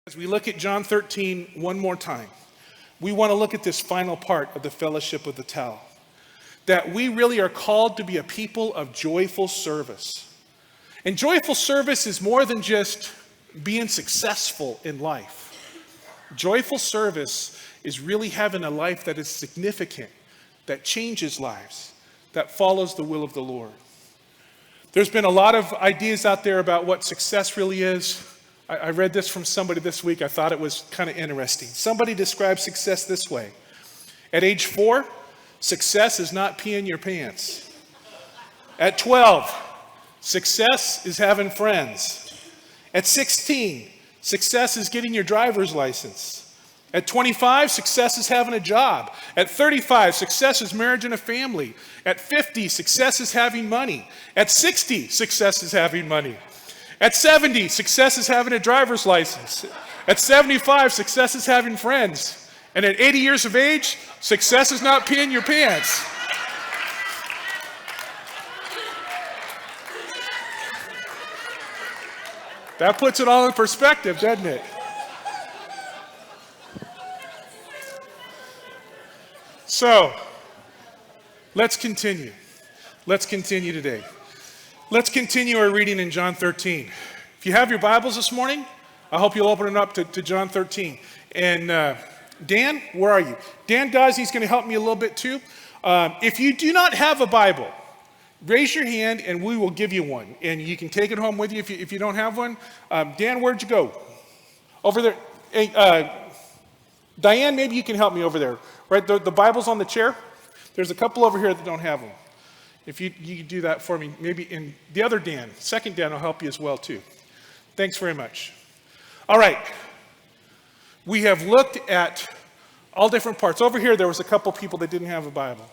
As we look at John 13 one more time, we want to look at this final part of the fellowship of the towel. That we really are called to be a people of joyful service. And joyful service is more than just being successful in life. Joyful service is really having a life that is significant, that changes lives, that follows the will of the Lord. There's been a lot of ideas out there about what success really is. I read this from somebody this week. I thought it was kind of interesting. Somebody described success this way. At age 4, success is not peeing your pants. At 12, success is having friends. At 16, success is getting your driver's license. At 25, success is having a job. At 35, success is marriage and a family. At 50, success is having money. At 60, success is having money. At 70, success is having a driver's license. At 75, success is having friends. And at 80 years of age, success is not peeing your pants. That puts it all in perspective, doesn't it? So, let's continue. Let's continue today. Let's continue our reading in John 13. If you have your Bibles this morning, I hope you'll open it up to John 13. And Dan, where are you? Dan does. He's going to help me a little bit too. If you do not have a Bible, raise your hand and we will give you one. And you can take it home with you if you don't have one. Dan, where'd you go? Over there. Hey, Diane, maybe you can help me over there. Right, the Bible's on the chair. There's a couple over here that don't have them. If you do that for me, maybe in the other Dan, second Dan will help you as well too. Thanks very much. All right. We have looked at all different parts. Over here, there was a couple people that didn't have a Bible.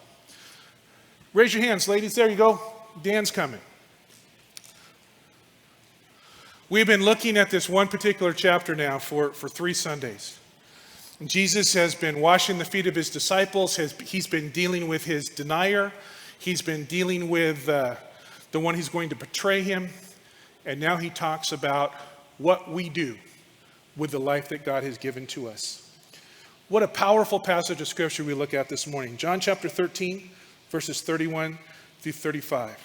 Raise your hands, ladies. There you go. Dan's coming. We've been looking at this one particular chapter now for 3 Sundays. Jesus has been washing the feet of his disciples. He's been dealing with his denier. He's been dealing with the one who's going to betray him. And now he talks about what we do with the life that God has given to us. What a powerful passage of scripture we look at this morning. John chapter 13, verses 31 through 35.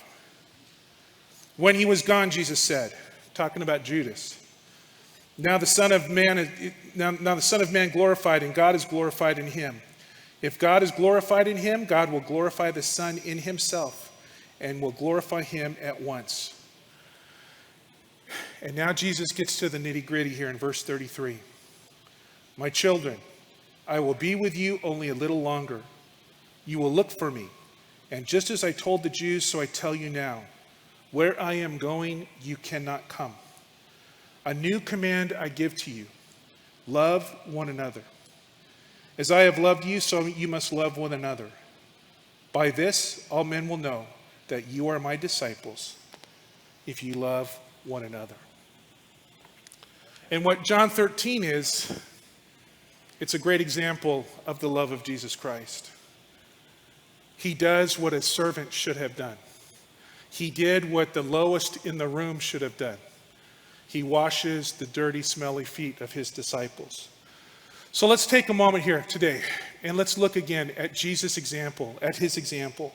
When he was gone, Jesus said, talking about Judas, now the Son of Man glorified, and God is glorified in him. If God is glorified in him, God will glorify the Son in himself and will glorify him at once. And now Jesus gets to the nitty-gritty here in verse 33. My children, I will be with you only a little longer. You will look for me. And just as I told the Jews, so I tell you now, where I am going, you cannot come. A new command I give to you. Love one another. As I have loved you, so you must love one another. By this, all men will know that you are my disciples, if you love one another. And what John 13 is, it's a great example of the love of Jesus Christ. He does what a servant should have done. He did what the lowest in the room should have done. He washes the dirty, smelly feet of his disciples. So let's take a moment here today and let's look again at Jesus' example, at his example.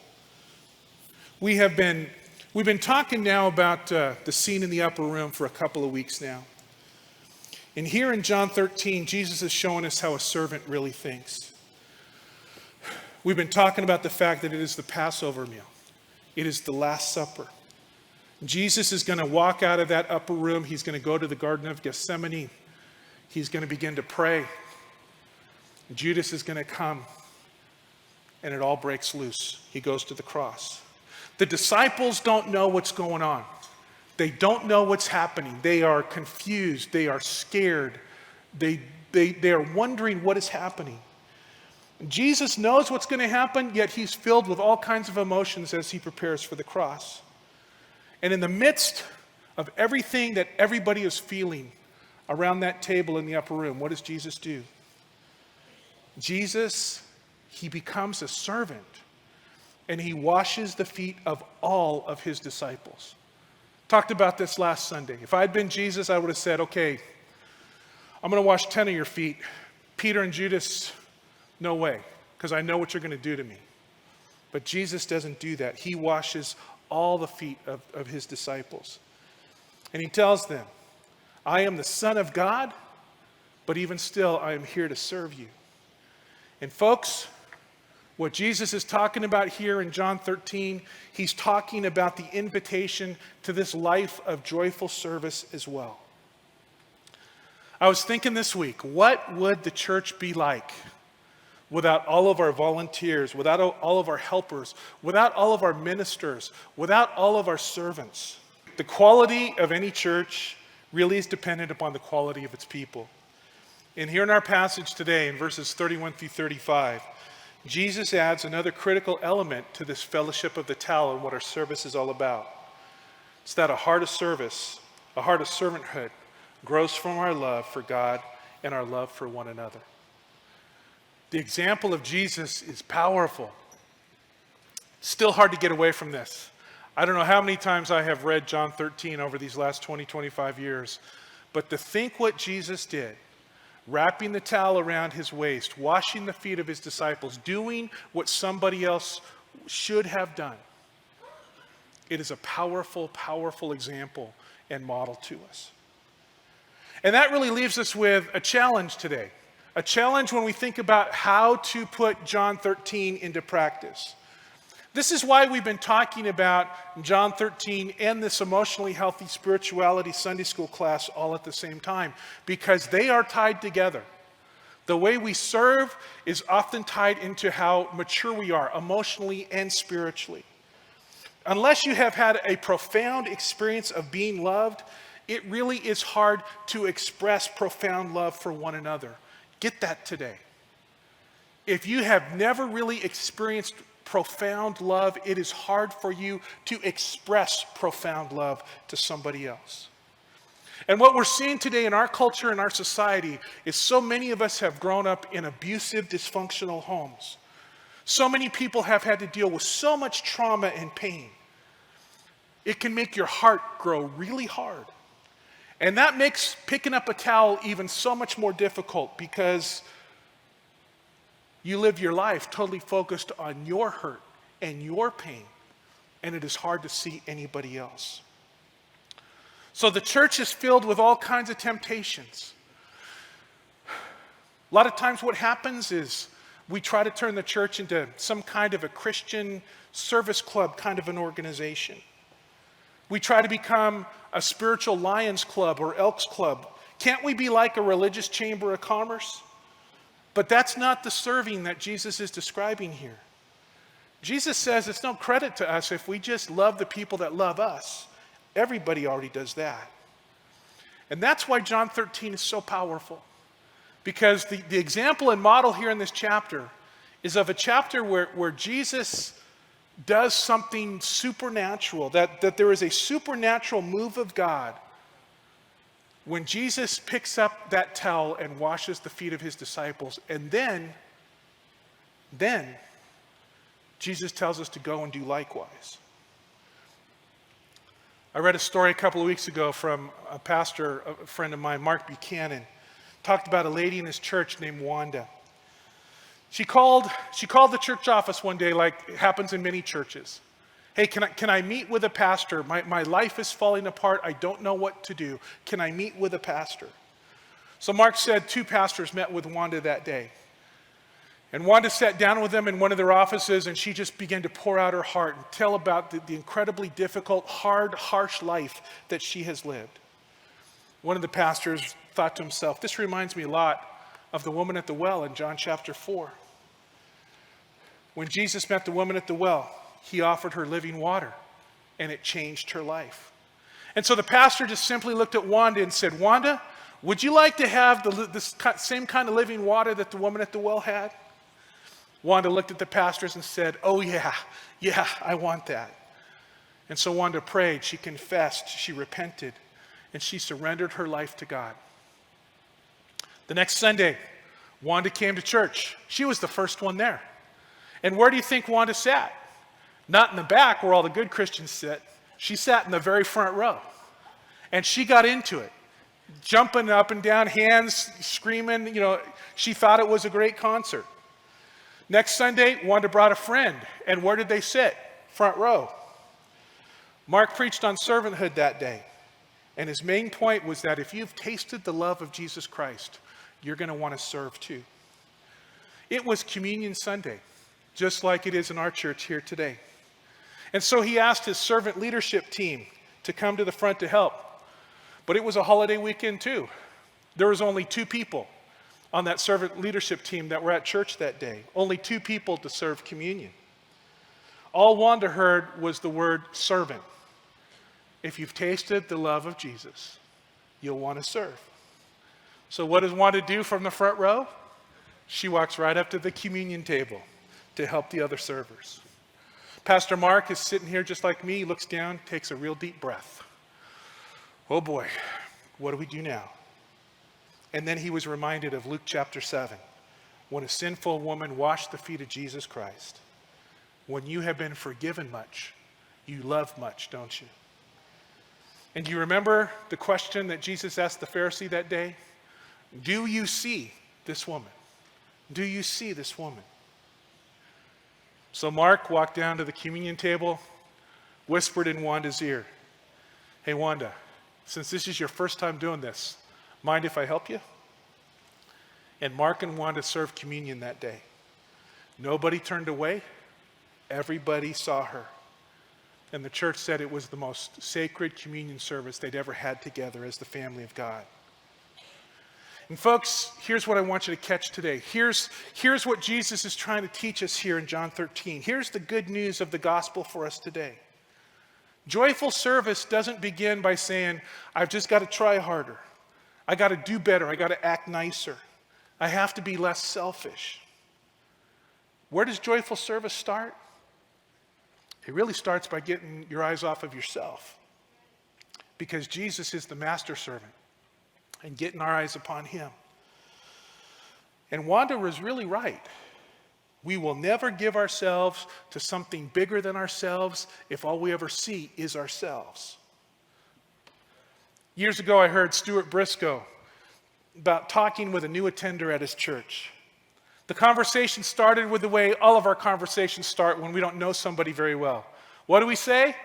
We've been talking now about the scene in the upper room for a couple of weeks now. And here in John 13, Jesus is showing us how a servant really thinks. We've been talking about the fact that it is the Passover meal. It is the Last Supper. Jesus is going to walk out of that upper room. He's going to go to the Garden of Gethsemane. He's going to begin to pray. Judas is going to come, and it all breaks loose. He goes to the cross. The disciples don't know what's going on. They don't know what's happening. They are confused. They are scared. They are wondering what is happening. Jesus knows what's going to happen, yet he's filled with all kinds of emotions as he prepares for the cross. And in the midst of everything that everybody is feeling around that table in the upper room, what does Jesus do? Jesus, he becomes a servant, and he washes the feet of all of his disciples. Talked about this last Sunday. If I'd been Jesus, I would have said, okay, I'm going to wash 10 of your feet. Peter and Judas, no way, because I know what you're going to do to me. But Jesus doesn't do that. He washes all the feet of his disciples. And he tells them, I am the Son of God, but even still, I am here to serve you. And folks, what Jesus is talking about here in John 13, he's talking about the invitation to this life of joyful service as well. I was thinking this week, what would the church be like without all of our volunteers, without all of our helpers, without all of our ministers, without all of our servants? The quality of any church really is dependent upon the quality of its people. And here in our passage today, in verses 31 through 35, Jesus adds another critical element to this fellowship of the towel and what our service is all about. It's that a heart of service, a heart of servanthood, grows from our love for God and our love for one another. The example of Jesus is powerful. Still hard to get away from this. I don't know how many times I have read John 13 over these last 20, 25 years, but to think what Jesus did, wrapping the towel around his waist, washing the feet of his disciples, doing what somebody else should have done, it is a powerful, powerful example and model to us. And that really leaves us with a challenge today. A challenge when we think about how to put John 13 into practice. This is why we've been talking about John 13 and this emotionally healthy spirituality Sunday school class all at the same time, because they are tied together. The way we serve is often tied into how mature we are emotionally and spiritually. Unless you have had a profound experience of being loved, it really is hard to express profound love for one another. Get that today. If you have never really experienced profound love, it is hard for you to express profound love to somebody else. And what we're seeing today in our culture and our society is so many of us have grown up in abusive, dysfunctional homes. So many people have had to deal with so much trauma and pain. It can make your heart grow really hard. And that makes picking up a towel even so much more difficult, because you live your life totally focused on your hurt and your pain, and it is hard to see anybody else. So the church is filled with all kinds of temptations. A lot of times what happens is we try to turn the church into some kind of a Christian service club kind of an organization. We try to become a spiritual Lions Club or Elks Club. Can't we be like a religious chamber of commerce? But that's not the serving that Jesus is describing here. Jesus says it's no credit to us if we just love the people that love us. Everybody already does that. And that's why John 13 is so powerful. Because the example and model here in this chapter is of a chapter where Jesus does something supernatural, that there is a supernatural move of God when Jesus picks up that towel and washes the feet of his disciples. And then Jesus tells us to go and do likewise. I read a story a couple of weeks ago from a pastor, a friend of mine, Mark Buchanan. Talked about a lady in his church named Wanda. She called the church office one day, like it happens in many churches. Hey, can I meet with a pastor? My life is falling apart. I don't know what to do. Can I meet with a pastor? So Mark said 2 pastors met with Wanda that day. And Wanda sat down with them in one of their offices, and she just began to pour out her heart and tell about the incredibly difficult, hard, harsh life that she has lived. One of the pastors thought to himself, this reminds me a lot of the woman at the well in John chapter 4. When Jesus met the woman at the well, he offered her living water, and it changed her life. And so the pastor just simply looked at Wanda and said, Wanda, would you like to have this same kind of living water that the woman at the well had? Wanda looked at the pastors and said, oh yeah, I want that. And so Wanda prayed, she confessed, she repented, and she surrendered her life to God. The next Sunday, Wanda came to church. She was the first one there. And where do you think Wanda sat? Not in the back where all the good Christians sit. She sat in the very front row. And she got into it. jumping up and down, hands screaming. She thought it was a great concert. Next Sunday, Wanda brought a friend. And where did they sit? Front row. Mark preached on servanthood that day. And his main point was that if you've tasted the love of Jesus Christ, you're going to want to serve too. It was Communion Sunday, just like it is in our church here today. And so he asked his servant leadership team to come to the front to help. But it was a holiday weekend too. There was only 2 people on that servant leadership team that were at church that day. Only 2 people to serve communion. All Wanda heard was the word servant. If you've tasted the love of Jesus, you'll want to serve. So what does Wanda do from the front row? She walks right up to the communion table to help the other servers. Pastor Mark is sitting here just like me. He looks down, takes a real deep breath. Oh boy, what do we do now? And then he was reminded of Luke chapter 7, when a sinful woman washed the feet of Jesus Christ. When you have been forgiven much, you love much, don't you? And do you remember the question that Jesus asked the Pharisee that day? Do you see this woman? Do you see this woman? So Mark walked down to the communion table, whispered in Wanda's ear, "Hey Wanda, since this is your first time doing this, mind if I help you?" And Mark and Wanda served communion that day. Nobody turned away. Everybody saw her. And the church said it was the most sacred communion service they'd ever had together as the family of God. And folks, here's what I want you to catch today. Here's what Jesus is trying to teach us here in John 13. Here's the good news of the gospel for us today. Joyful service doesn't begin by saying, I've just got to try harder. I got to do better. I got to act nicer. I have to be less selfish. Where does joyful service start? It really starts by getting your eyes off of yourself, because Jesus is the master servant, and getting our eyes upon him. And Wanda was really right. We will never give ourselves to something bigger than ourselves if all we ever see is ourselves. Years ago, I heard Stuart Briscoe about talking with a new attender at his church. The conversation started with the way all of our conversations start when we don't know somebody very well. What do we say?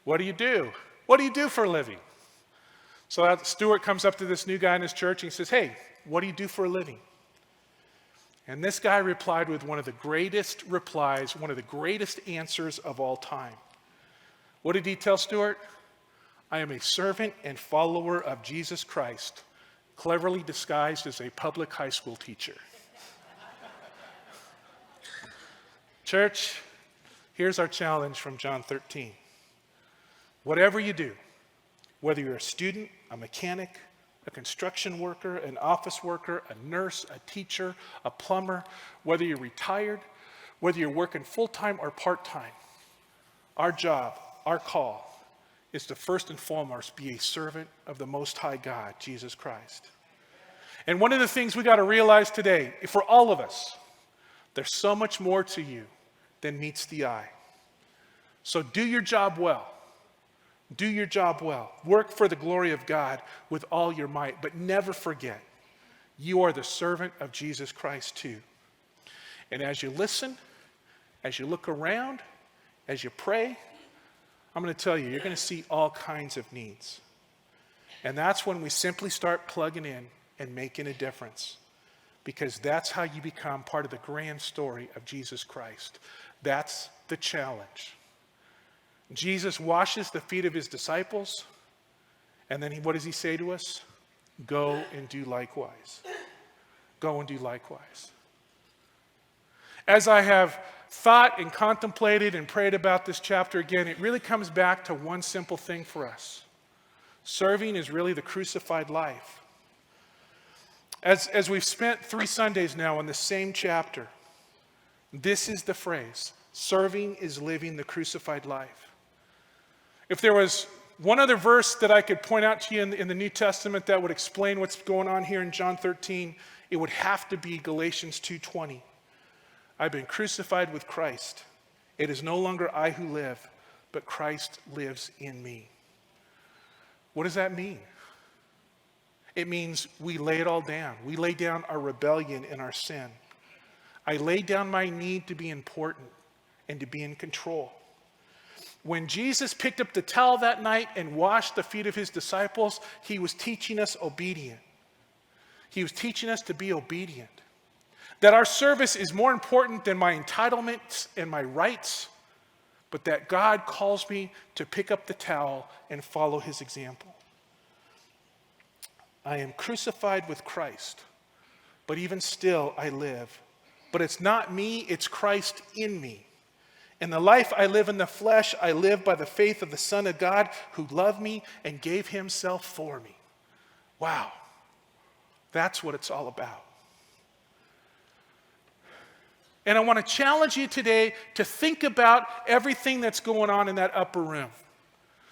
What do you do? What do you do for a living? So Stuart comes up to this new guy in his church and he says, "Hey, what do you do for a living?" And this guy replied with one of the greatest replies, one of the greatest answers of all time. What did he tell Stuart? "I am a servant and follower of Jesus Christ, cleverly disguised as a public high school teacher." Church, here's our challenge from John 13. Whatever you do, whether you're a student, a mechanic, a construction worker, an office worker, a nurse, a teacher, a plumber, whether you're retired, whether you're working full-time or part-time, our job, our call, is to first and foremost be a servant of the Most High God, Jesus Christ. And one of the things we got to realize today, for all of us, there's so much more to you than meets the eye. So do your job well. Do your job well. Work for the glory of God with all your might, but never forget, you are the servant of Jesus Christ too. And as you listen, as you look around, as you pray, I'm going to tell you, you're going to see all kinds of needs. And that's when we simply start plugging in and making a difference, because that's how you become part of the grand story of Jesus Christ. That's the challenge. Jesus washes the feet of his disciples, and then what does he say to us? Go and do likewise. Go and do likewise. As I have thought and contemplated and prayed about this chapter again, it really comes back to one simple thing for us. Serving is really the crucified life. As we've spent 3 Sundays now on the same chapter, this is the phrase: serving is living the crucified life. If there was one other verse that I could point out to you in the New Testament that would explain what's going on here in John 13, it would have to be Galatians 2:20. I've been crucified with Christ. It is no longer I who live, but Christ lives in me. What does that mean? It means we lay it all down. We lay down our rebellion and our sin. I lay down my need to be important and to be in control. When Jesus picked up the towel that night and washed the feet of his disciples, he was teaching us obedience. He was teaching us to be obedient. That our service is more important than my entitlements and my rights, but that God calls me to pick up the towel and follow his example. I am crucified with Christ, but even still I live. But it's not me, it's Christ in me. In the life I live in the flesh, I live by the faith of the Son of God who loved me and gave himself for me. Wow, that's what it's all about. And I want to challenge you today to think about everything that's going on in that upper room.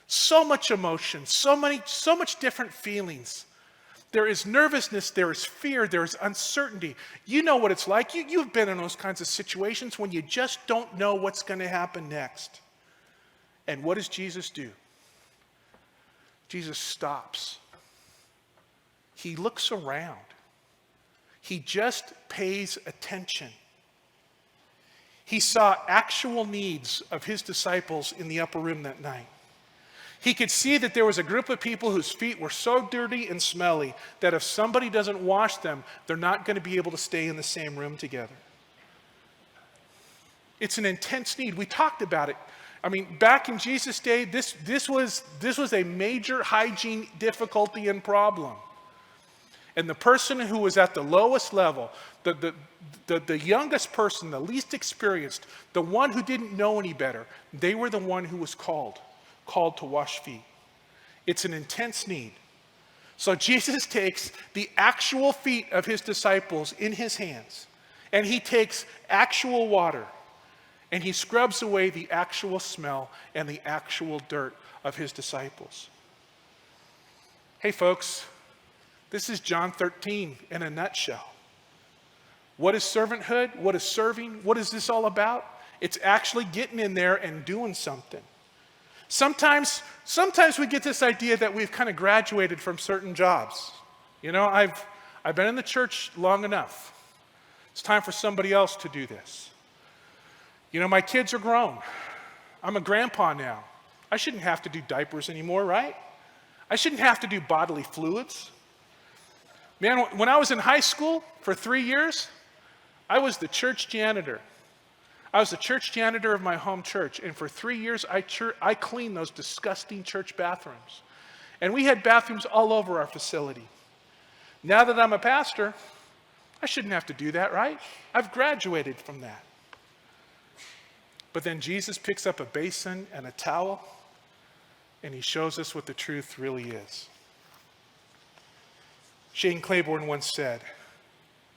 So much emotion, so much different feelings. There is nervousness, there is fear, there is uncertainty. You know what it's like. You've been in those kinds of situations when you just don't know what's going to happen next. And what does Jesus do? Jesus stops. He looks around. He just pays attention. He saw actual needs of his disciples in the upper room that night. He could see that there was a group of people whose feet were so dirty and smelly that if somebody doesn't wash them, they're not going to be able to stay in the same room together. It's an intense need. We talked about it. I mean, back in Jesus' day, this was a major hygiene difficulty and problem. And the person who was at the lowest level, the youngest person, the least experienced, the one who didn't know any better, they were the one who was called to wash feet. It's an intense need. So Jesus takes the actual feet of his disciples in his hands, and he takes actual water, and he scrubs away the actual smell and the actual dirt of his disciples. Hey folks, this is John 13 in a nutshell. What is servanthood? What is serving? What is this all about? It's actually getting in there and doing something. Sometimes we get this idea that we've kind of graduated from certain jobs. You know, I've been in the church long enough. It's time for somebody else to do this. You know, my kids are grown. I'm a grandpa now. I shouldn't have to do diapers anymore, right? I shouldn't have to do bodily fluids. Man, when I was in high school for 3 years, I was the church janitor. I was the church janitor of my home church, and for 3 years, I cleaned those disgusting church bathrooms. And we had bathrooms all over our facility. Now that I'm a pastor, I shouldn't have to do that, right? I've graduated from that. But then Jesus picks up a basin and a towel, and he shows us what the truth really is. Shane Claiborne once said,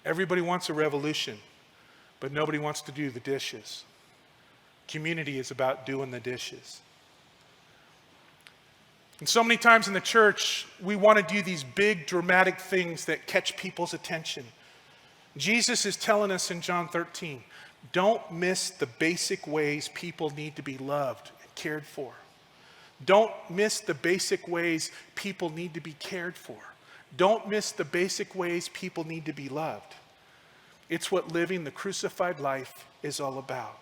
"Everybody wants a revolution, but nobody wants to do the dishes. Community is about doing the dishes." And so many times in the church, we want to do these big dramatic things that catch people's attention. Jesus is telling us in John 13, don't miss the basic ways people need to be loved and cared for. Don't miss the basic ways people need to be cared for. Don't miss the basic ways people need to be loved. It's what living the crucified life is all about.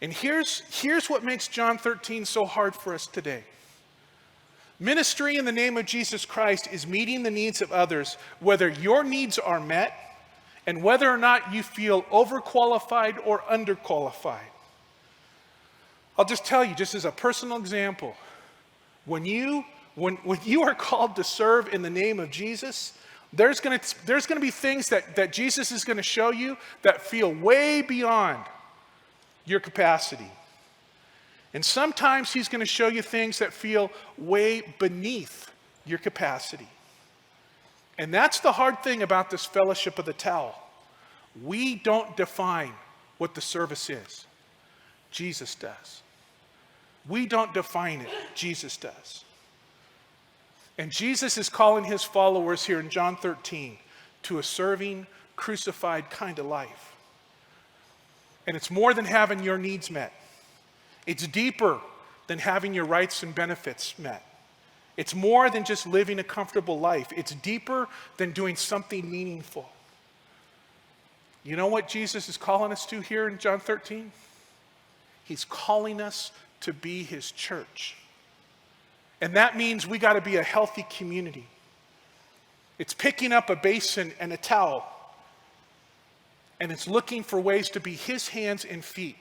And here's what makes John 13 so hard for us today. Ministry in the name of Jesus Christ is meeting the needs of others, whether your needs are met and whether or not you feel overqualified or underqualified. I'll just tell you, just as a personal example, when you are called to serve in the name of Jesus, there's going to be things that Jesus is going to show you that feel way beyond your capacity. And sometimes he's going to show you things that feel way beneath your capacity. And that's the hard thing about this fellowship of the towel. We don't define what the service is. Jesus does. We don't define it. Jesus does. And Jesus is calling his followers here in John 13 to a serving, crucified kind of life. And it's more than having your needs met. It's deeper than having your rights and benefits met. It's more than just living a comfortable life. It's deeper than doing something meaningful. You know what Jesus is calling us to here in John 13? He's calling us to be his church. And that means we got to be a healthy community. It's picking up a basin and a towel, and it's looking for ways to be his hands and feet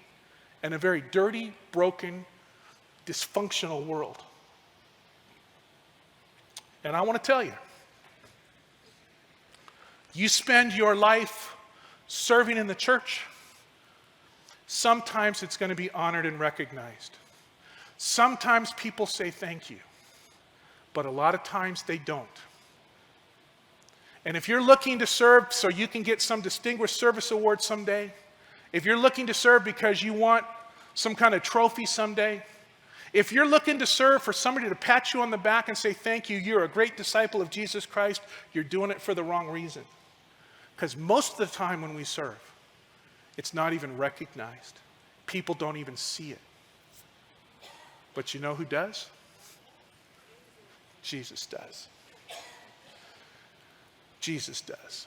in a very dirty, broken, dysfunctional world. And I want to tell you, you spend your life serving in the church, sometimes it's going to be honored and recognized. Sometimes people say thank you, but a lot of times they don't. And if you're looking to serve so you can get some distinguished service award someday, if you're looking to serve because you want some kind of trophy someday, if you're looking to serve for somebody to pat you on the back and say thank you, you're a great disciple of Jesus Christ, you're doing it for the wrong reason. Because most of the time when we serve, it's not even recognized. People don't even see it. But you know who does? Jesus does. Jesus does.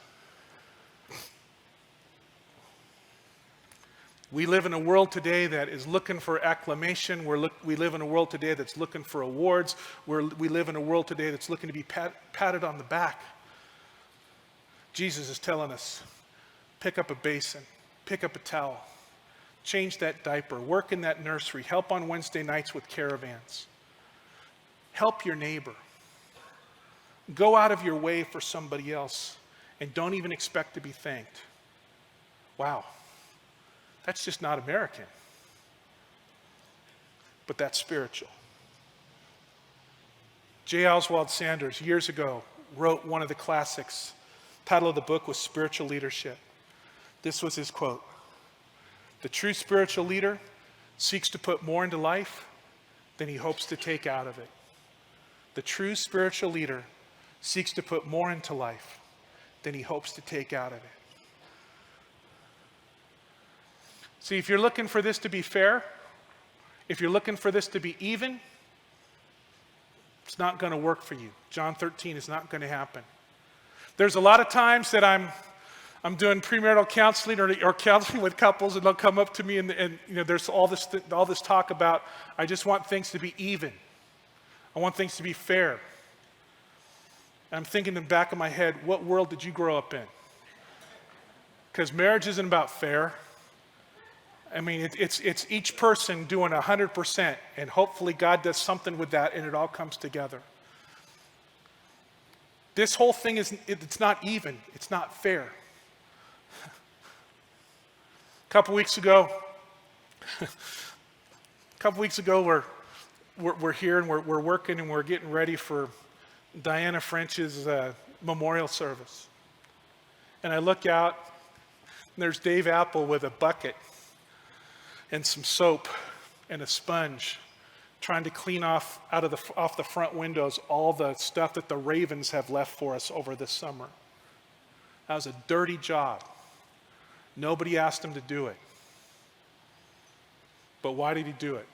We live in a world today that is looking for acclamation. We live in a world today that's looking for awards. We live in a world today that's looking to be patted on the back. Jesus is telling us, pick up a basin, pick up a towel, change that diaper, work in that nursery, help on Wednesday nights with caravans. Help your neighbor. Go out of your way for somebody else and don't even expect to be thanked. Wow, that's just not American. But that's spiritual. J. Oswald Sanders, years ago, wrote one of the classics. The title of the book was Spiritual Leadership. This was his quote: "The true spiritual leader seeks to put more into life than he hopes to take out of it." The true spiritual leader seeks to put more into life than he hopes to take out of it. See, if you're looking for this to be fair, if you're looking for this to be even, it's not going to work for you. John 13 is not going to happen. There's a lot of times that I'm doing premarital counseling or counseling with couples, and they'll come up to me and you know, there's all this talk about, I just want things to be even. I want things to be fair. And I'm thinking in the back of my head, what world did you grow up in? Because marriage isn't about fair. I mean, it's each person doing 100%, and hopefully God does something with that and it all comes together. This whole thing it's not even, it's not fair. A couple weeks ago, we're here and we're working and we're getting ready for Diana French's memorial service. And I look out, and there's Dave Apple with a bucket and some soap and a sponge, trying to clean off the front windows all the stuff that the ravens have left for us over this summer. That was a dirty job. Nobody asked him to do it. But why did he do it?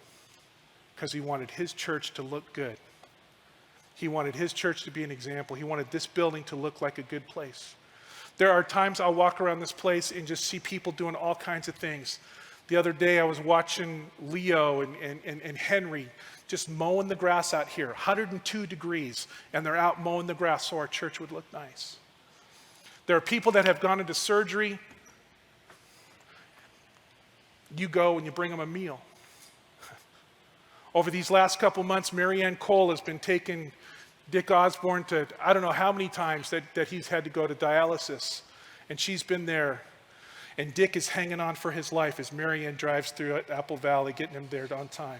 Because he wanted his church to look good. He wanted his church to be an example. He wanted this building to look like a good place. There are times I'll walk around this place and just see people doing all kinds of things. The other day I was watching Leo and Henry just mowing the grass out here, 102 degrees, and they're out mowing the grass so our church would look nice. There are people that have gone into surgery. You go and you bring them a meal. Over these last couple months, Marianne Cole has been taking Dick Osborne to, I don't know how many times that he's had to go to dialysis. And she's been there. And Dick is hanging on for his life as Marianne drives through Apple Valley, getting him there on time.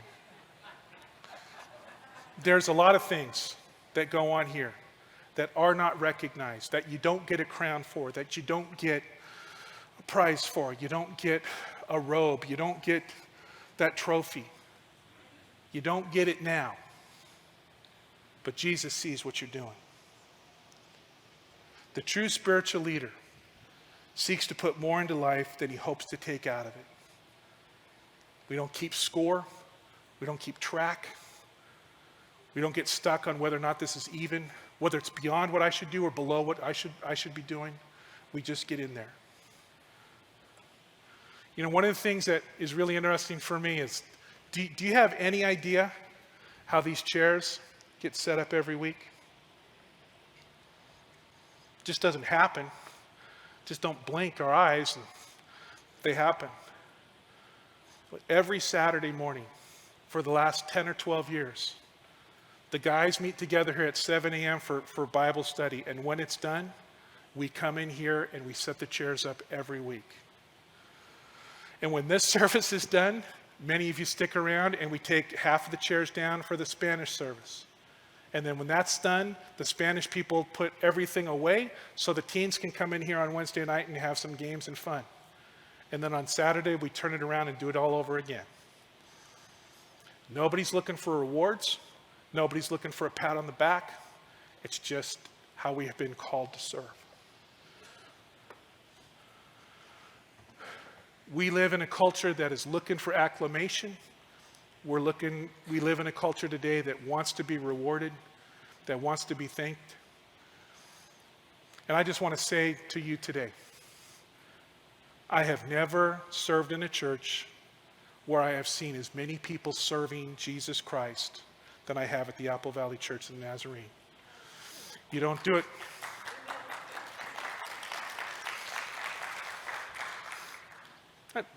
There's a lot of things that go on here that are not recognized, that you don't get a crown for, that you don't get a prize for, you don't get a robe, you don't get that trophy. You don't get it now. But Jesus sees what you're doing. The true spiritual leader seeks to put more into life than he hopes to take out of it. We don't keep score. We don't keep track. We don't get stuck on whether or not this is even, whether it's beyond what I should do or below what I should be doing. We just get in there. You know, one of the things that is really interesting for me is, do you have any idea how these chairs get set up every week? It just doesn't happen. Just don't blink our eyes and they happen. But every Saturday morning for the last 10 or 12 years, the guys meet together here at 7 a.m. for Bible study. And when it's done, we come in here and we set the chairs up every week. And when this service is done, many of you stick around and we take half of the chairs down for the Spanish service. And then when that's done, the Spanish people put everything away so the teens can come in here on Wednesday night and have some games and fun. And then on Saturday, we turn it around and do it all over again. Nobody's looking for rewards. Nobody's looking for a pat on the back. It's just how we have been called to serve. We live in a culture that is looking for acclamation. We live in a culture today that wants to be rewarded, that wants to be thanked. And I just want to say to you today, I have never served in a church where I have seen as many people serving Jesus Christ than I have at the Apple Valley Church in Nazarene. You don't do it.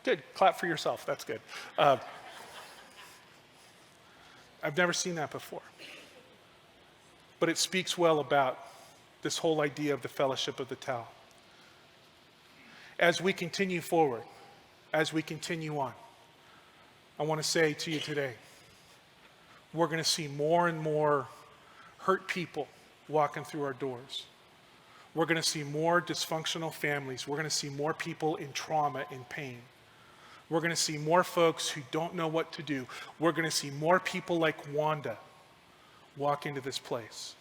Good. Clap for yourself. That's good. I've never seen that before. But it speaks well about this whole idea of the fellowship of the towel. As we continue forward, as we continue on, I want to say to you today, we're going to see more and more hurt people walking through our doors. We're going to see more dysfunctional families. We're going to see more people in trauma, in pain. We're going to see more folks who don't know what to do. We're going to see more people like Wanda walk into this place.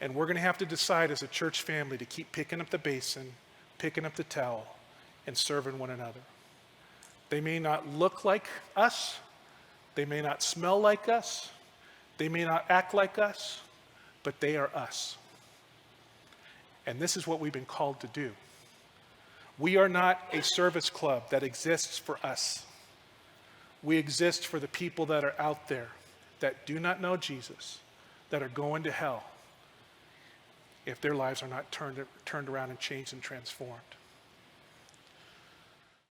And we're going to have to decide as a church family to keep picking up the basin, picking up the towel, and serving one another. They may not look like us. They may not smell like us. They may not act like us, but they are us. And this is what we've been called to do. We are not a service club that exists for us. We exist for the people that are out there that do not know Jesus, that are going to hell if their lives are not turned around and changed and transformed.